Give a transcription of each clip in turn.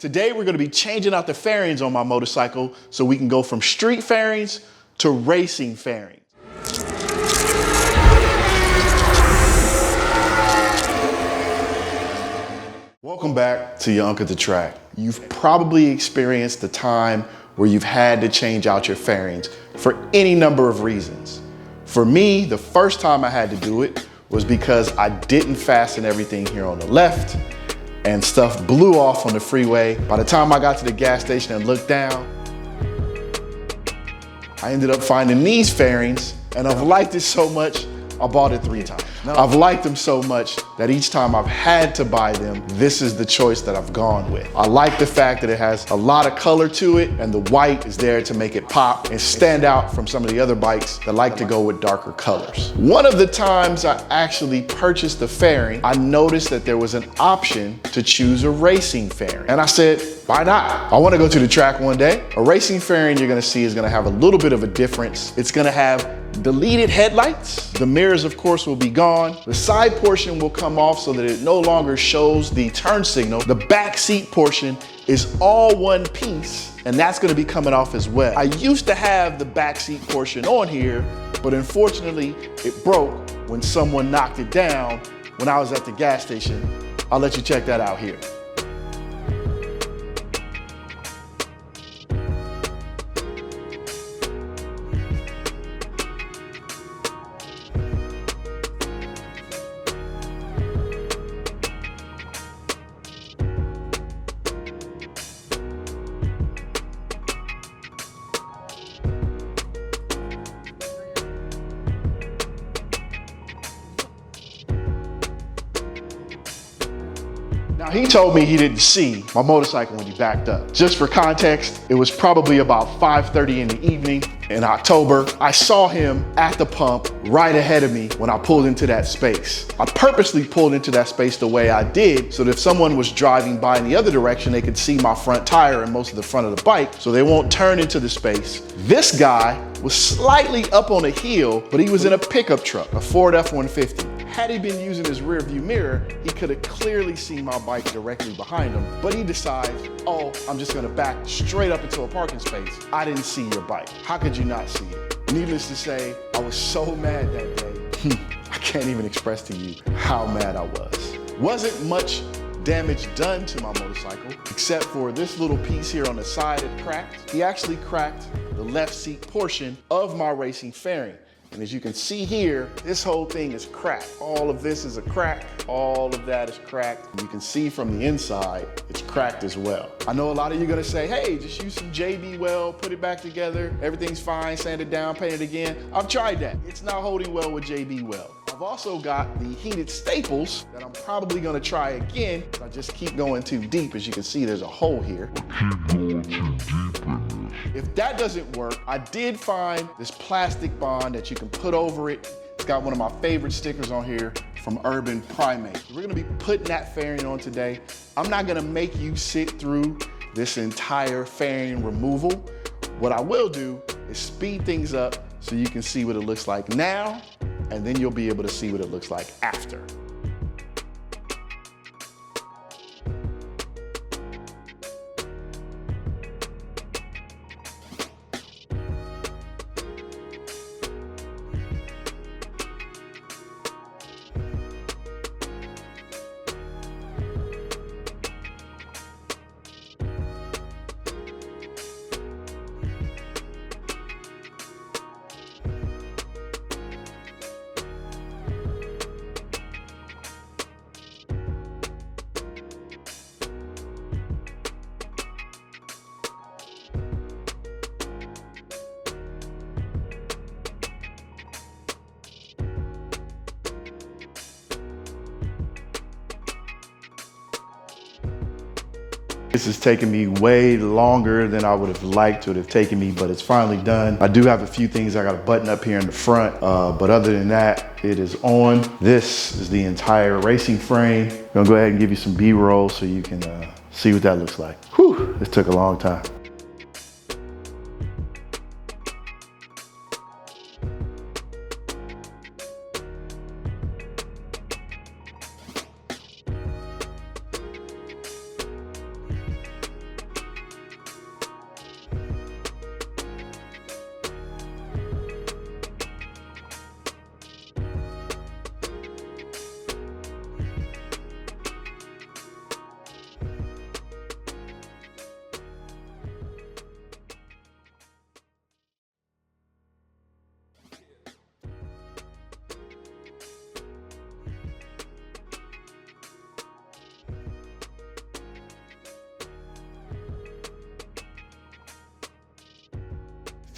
Today we're going to be changing out the fairings on my motorcycle so we can go from street fairings to racing fairings. Welcome back to your Uncle at the Track. You've probably experienced the time where you've had to change out your fairings for any number of reasons. For me, the first time I had to do it was because I didn't fasten everything here on the left and stuff blew off on the freeway. By the time I got to the gas station and looked down, I ended up finding these fairings, and I've liked it so much, I bought it 3 times. I've liked them so much that each time I've had to buy them, this is the choice that I've gone with. I like the fact that it has a lot of color to it, and the white is there to make it pop and stand out from some of the other bikes that like to go with darker colors. One of the times I actually purchased the fairing, I noticed that there was an option to choose a racing fairing. And I said, why not? I want to go to the track one day. A racing fairing you're going to see is going to have a little bit of a difference. It's going to have deleted headlights. The mirrors, of course, will be gone. The side portion will come off so that it no longer shows the turn signal. The back seat portion is all one piece, and that's going to be coming off as well. I used to have the back seat portion on here, but unfortunately, it broke when someone knocked it down when I was at the gas station. I'll let you check that out here. Now, he told me he didn't see my motorcycle when he backed up. Just for context, it was probably about 5:30 in the evening in October. I saw him at the pump right ahead of me when I pulled into that space. I purposely pulled into that space the way I did so that if someone was driving by in the other direction, they could see my front tire and most of the front of the bike so they won't turn into the space. This guy was slightly up on a hill, but he was in a pickup truck, a Ford F-150. Had he been using his rear view mirror, he could have clearly seen my bike directly behind him, but he decides, oh, I'm just gonna back straight up into a parking space. I didn't see your bike. How could you not see it? Needless to say, I was so mad that day. I can't even express to you how mad I was. Wasn't much damage done to my motorcycle, except for this little piece here on the side it cracked. He actually cracked the left seat portion of my racing fairing. And as you can see here, this whole thing is cracked. All of this is a crack. All of that is cracked. And you can see from the inside, it's cracked as well. I know a lot of you are gonna say, hey, just use some JB Weld, put it back together. Everything's fine, sand it down, paint it again. I've tried that. It's not holding well with JB Weld. I've also got the heated staples that I'm probably gonna try again. I just keep going too deep. As you can see, there's a hole here. If that doesn't work, I did find this plastic bond that you can put over it. It's got one of my favorite stickers on here from Urban Primate. We're gonna be putting that fairing on today. I'm not gonna make you sit through this entire fairing removal. What I will do is speed things up so you can see what it looks like now, and then you'll be able to see what it looks like after. This has taken me way longer than I would have liked to have taken me, but it's finally done. I do have a few things I got to button up here in the front, but other than that, it is on. This is the entire racing frame. I'm gonna go ahead and give you some B-roll so you can see what that looks like. Whew, this took a long time.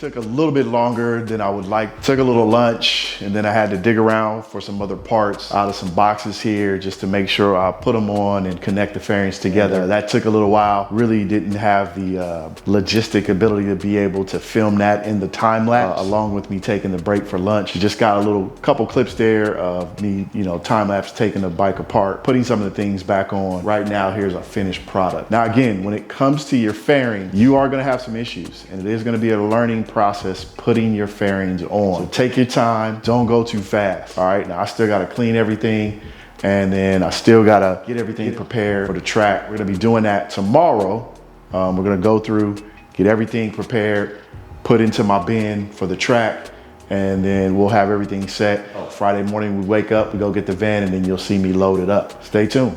took a little bit longer than I would like. Took a little lunch, and then I had to dig around for some other parts out of some boxes here just to make sure I put them on and connect the fairings together. That took a little while. Really didn't have the logistic ability to be able to film that in the time lapse along with me taking the break for lunch. Just got a couple clips there of me, time lapse taking the bike apart, putting some of the things back on. Right now, here's a finished product. Now again, when it comes to your fairing, you are gonna have some issues, and it is gonna be a learning process putting your fairings on. So take your time, don't go too fast. All right, now I still gotta clean everything, and then I still gotta get everything prepared for the track. We're gonna be doing that tomorrow. We're gonna go through, get everything prepared, put into my bin for the track, and then we'll have everything set. Friday morning we wake up, we go get the van, and then you'll see me load it up. Stay tuned.